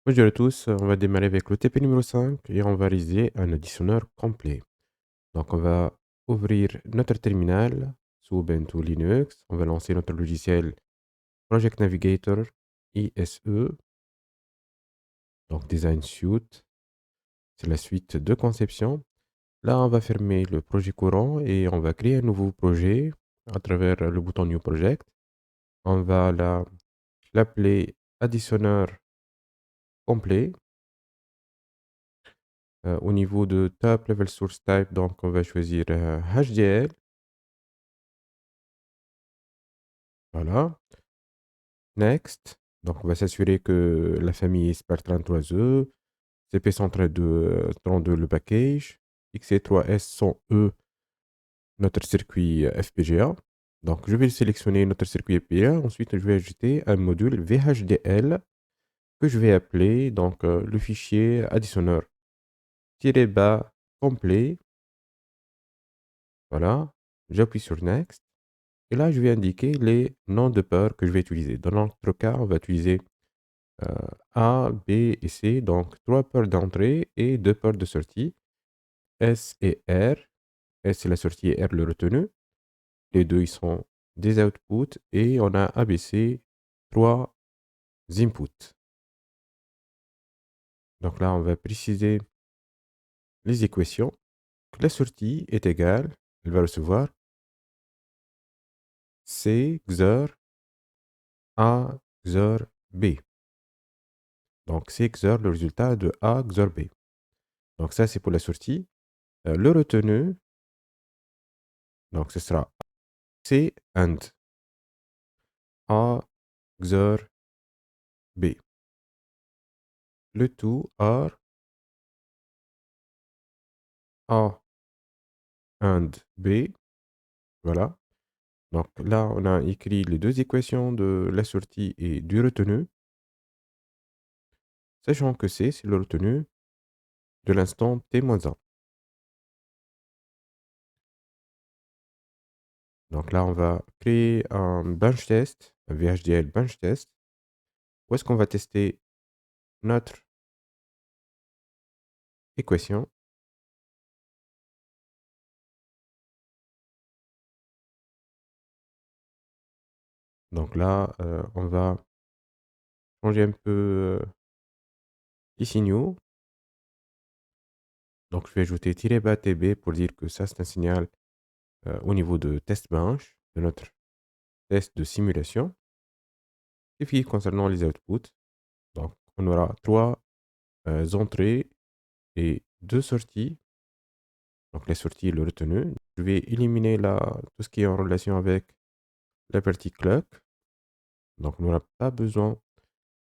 Bonjour à tous, on va démarrer avec le TP numéro 5 et on va réaliser un additionneur complet. Donc on va ouvrir notre terminal sous Ubuntu Linux, on va lancer notre logiciel Project Navigator ISE, donc Design Suite, c'est la suite de conception. Là on va fermer le projet courant et on va créer un nouveau projet à travers le bouton New Project. On va l'appeler additionneur complet. Au niveau de Top Level Source Type, donc on va choisir HDL. Voilà. Next. Donc on va s'assurer que la famille est SPAR33E, CP132 le package, XC3S sans E, notre circuit FPGA. Donc je vais sélectionner notre circuit FPGA. Ensuite, je vais ajouter un module VHDL que je vais appeler donc le fichier additionneur bas complet. Voilà. J'appuie sur Next. Et là, je vais indiquer les noms de peurs que je vais utiliser. Dans notre cas, on va utiliser A, B et C, donc 3 peurs d'entrée et 2 peurs de sortie. S et R. S c'est la sortie et R le retenu. Les deux, ils sont des outputs et on a ABC, 3 inputs. Donc là, on va préciser les équations. La sortie est égale, elle va recevoir C XOR A XOR B. Donc C XOR le résultat de A XOR B. Donc ça, c'est pour la sortie. Le retenu, donc ce sera C AND A XOR B. Le tout OR A AND B. Voilà. Donc là, on a écrit les deux équations de la sortie et du retenu, sachant que C, c'est le retenu de l'instant T-1. Donc là, on va créer un bench test, un VHDL bench test, où est-ce qu'on va tester notre équation. Donc là, on va changer un peu les signaux. Donc je vais ajouter -bas TB pour dire que ça, c'est un signal au niveau de test bench, de notre test de simulation. Et puis concernant les outputs, donc on aura 3 entrées et 2 sorties. Donc les sorties, le retenu. Je vais éliminer tout ce qui est en relation avec la partie clock. Donc on n'aura pas besoin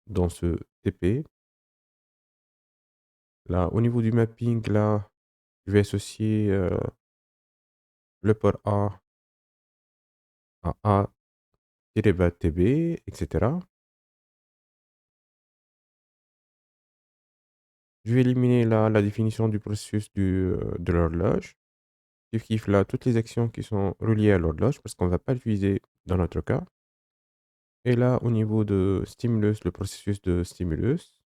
dans ce TP. Là, au niveau du mapping, là, je vais associer le port A à A-bas TB, etc. Je vais éliminer la définition du processus de l'horloge. Je kiffe là toutes les actions qui sont reliées à l'horloge parce qu'on ne va pas l'utiliser dans notre cas. Et là, au niveau de stimulus, le processus de stimulus,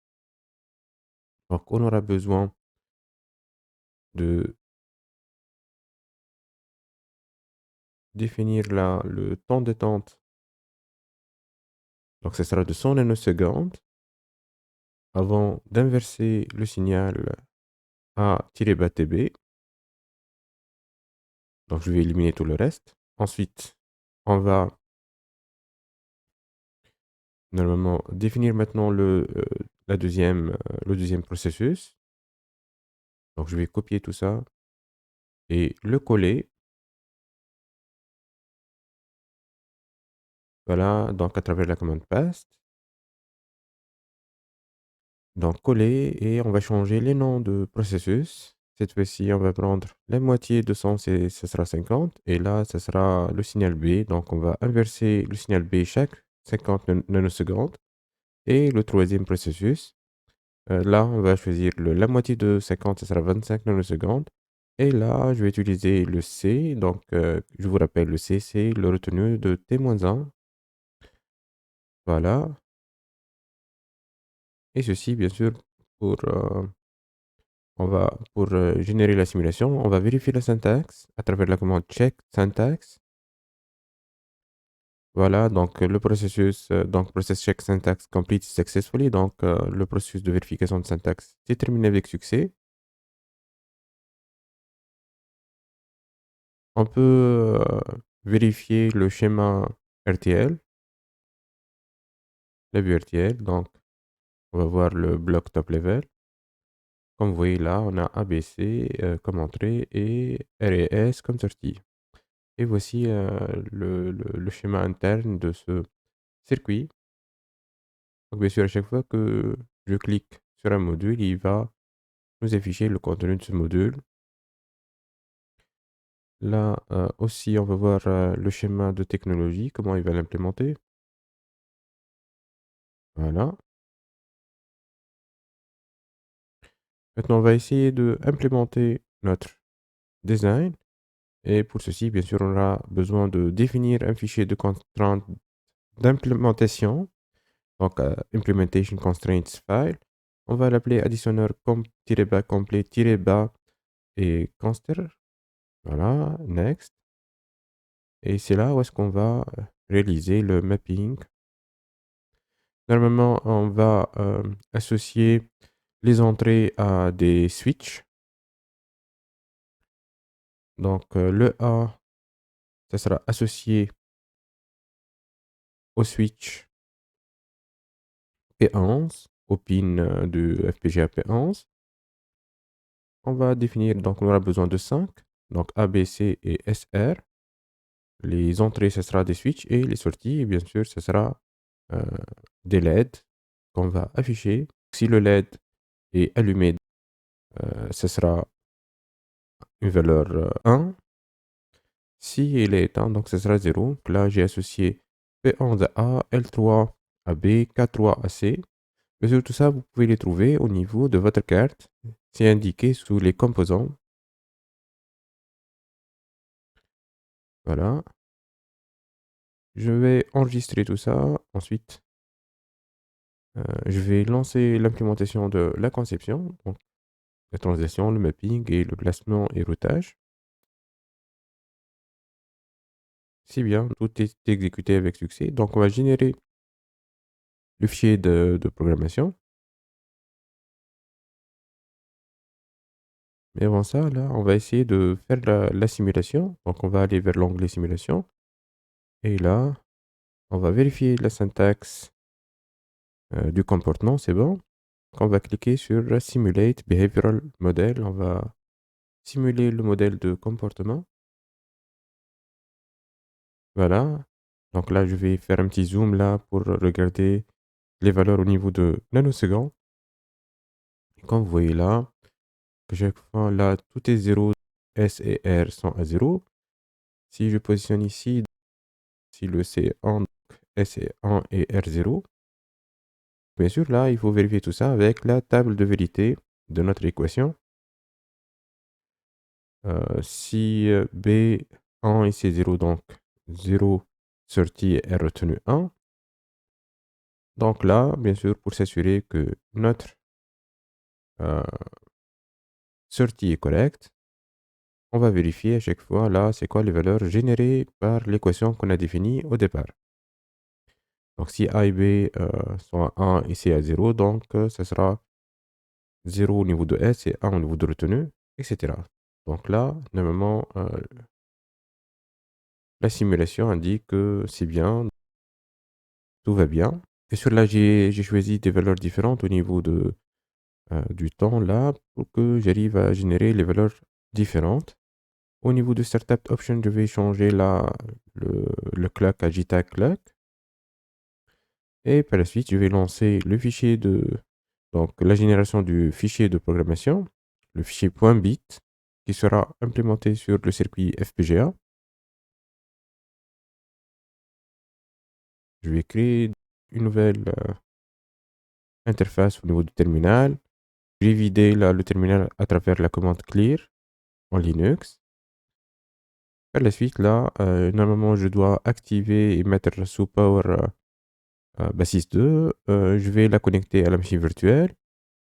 donc on aura besoin de définir le temps d'attente. Donc, ce sera de 100 nanosecondes avant d'inverser le signal A-bas TB. Donc, je vais éliminer tout le reste. Ensuite, on va normalement définir maintenant le deuxième processus. Donc, je vais copier tout ça et le coller. Voilà, donc à travers la commande paste. Donc, coller et on va changer les noms de processus. Cette fois-ci, on va prendre la moitié de 100, ce sera 50. Et là, ce sera le signal B. Donc, on va inverser le signal B chaque 50 nanosecondes. Et le troisième processus, là, on va choisir la moitié de 50, ce sera 25 nanosecondes. Et là, je vais utiliser le C. Donc, je vous rappelle, le C, c'est le retenu de T-1. Voilà. Et ceci, bien sûr, pour, générer la simulation, on va vérifier la syntaxe à travers la commande check syntax. Voilà, donc le processus, donc process check syntax complete successfully. Donc le processus de vérification de syntaxe s'est terminé avec succès. On peut vérifier le schéma RTL, la vue RTL. Donc on va voir le bloc top level. Comme vous voyez là, on a ABC comme entrée et R et S comme sortie. Et voici le schéma interne de ce circuit. Donc bien sûr, à chaque fois que je clique sur un module, il va nous afficher le contenu de ce module. Là aussi, on va voir le schéma de technologie, comment il va l'implémenter. Voilà. Maintenant, on va essayer de implémenter notre design. Et pour ceci, bien sûr, on aura besoin de définir un fichier de contrainte d'implémentation. Donc, implementation constraints file. On va l'appeler additionneur com-bas complet-bas et conster. Voilà, next. Et c'est là où est-ce qu'on va réaliser le mapping. Normalement, on va associer les entrées à des switches. Donc, le A, ça sera associé au switch P11, au pin du FPGA P11. On va définir, donc on aura besoin de 5, donc A, B, C et SR. Les entrées, ce sera des switches et les sorties, bien sûr, ce sera des LED qu'on va afficher. Si le LED est allumé, ce sera une valeur 1. Si il est éteint, donc ce sera 0. Donc là, j'ai associé P11 à A, L3 à B, K3 à C. Bien sûr, tout ça, vous pouvez les trouver au niveau de votre carte. C'est indiqué sous les composants. Voilà. Je vais enregistrer tout ça. Ensuite, je vais lancer l'implémentation de la conception. Donc, la translation, le mapping et le classement et routage. C'est bien, tout est exécuté avec succès. Donc, on va générer le fichier de programmation. Mais avant ça, là, on va essayer de faire la simulation. Donc, on va aller vers l'onglet simulation. Et là, on va vérifier la syntaxe du comportement, c'est bon. On va cliquer sur Simulate Behavioral Model. On va simuler le modèle de comportement. Voilà. Donc là, je vais faire un petit zoom là pour regarder les valeurs au niveau de nanosecondes. Et comme vous voyez là, que chaque fois là, tout est 0, S et R sont à 0. Si je positionne ici, si le C est 1, S est 1 et R 0. Bien sûr, là, il faut vérifier tout ça avec la table de vérité de notre équation. Si B1 et C0, donc 0 sorti est retenu 1. Donc là, bien sûr, pour s'assurer que notre sortie est correcte, on va vérifier à chaque fois, là, c'est quoi les valeurs générées par l'équation qu'on a définie au départ. Donc si A et B sont à 1 et C à 0, donc ça sera 0 au niveau de S et 1 au niveau de retenue, etc. Donc là, normalement, la simulation indique que c'est bien, tout va bien. Et sur là, j'ai choisi des valeurs différentes au niveau du temps, là, pour que j'arrive à générer les valeurs différentes. Au niveau de Startup Option, je vais changer là, le clock à JTAG clock. Et par la suite, je vais lancer le fichier donc la génération du fichier de programmation, le fichier .bit, qui sera implémenté sur le circuit FPGA. Je vais créer une nouvelle interface au niveau du terminal. Je vais vider là, le terminal à travers la commande clear en Linux. Par la suite, là, normalement, je dois activer et mettre sous power BASIS2, je vais la connecter à la machine virtuelle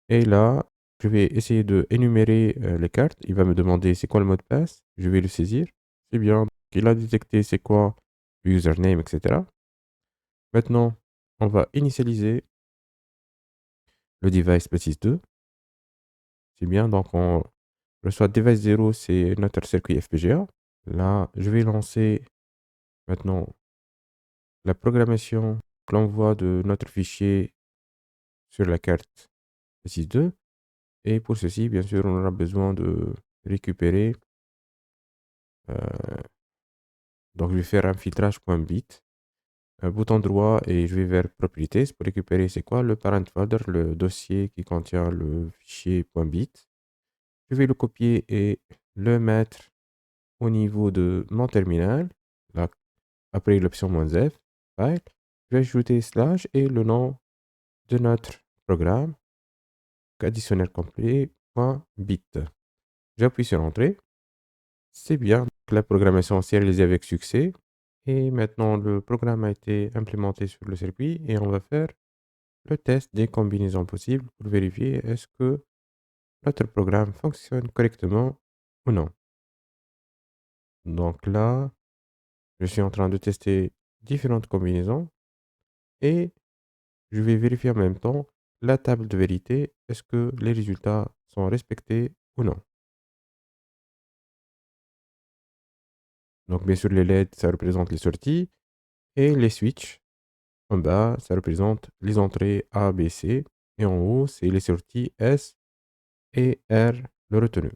et là, je vais essayer d'énumérer les cartes. Il va me demander c'est quoi le mot de passe. Je vais le saisir. C'est bien. Donc, il a détecté c'est quoi le username, etc. Maintenant, on va initialiser le device BASIS2. C'est bien. Donc, on reçoit device 0, c'est notre circuit FPGA. Là, je vais lancer maintenant la programmation, l'envoi de notre fichier sur la carte BASIS2. Et pour ceci, bien sûr, on aura besoin de récupérer. Donc, je vais faire un filtrage.bit, un bouton droit et je vais vers propriétés pour récupérer c'est quoi le parent folder, le dossier qui contient le fichier .bit. Je vais le copier et le mettre au niveau de mon terminal. Là, après l'option "-f", file, je vais ajouter slash et le nom de notre programme, additionnel complet.bit. J'appuie sur entrée. C'est bien. Donc, la programmation s'est réalisée avec succès. Et maintenant, le programme a été implémenté sur le circuit et on va faire le test des combinaisons possibles pour vérifier est-ce que notre programme fonctionne correctement ou non. Donc là, je suis en train de tester différentes combinaisons et je vais vérifier en même temps la table de vérité, est-ce que les résultats sont respectés ou non. Donc bien sûr, les LED, ça représente les sorties et les switches en bas, ça représente les entrées A, B, C et en haut, c'est les sorties S et R, le retenu.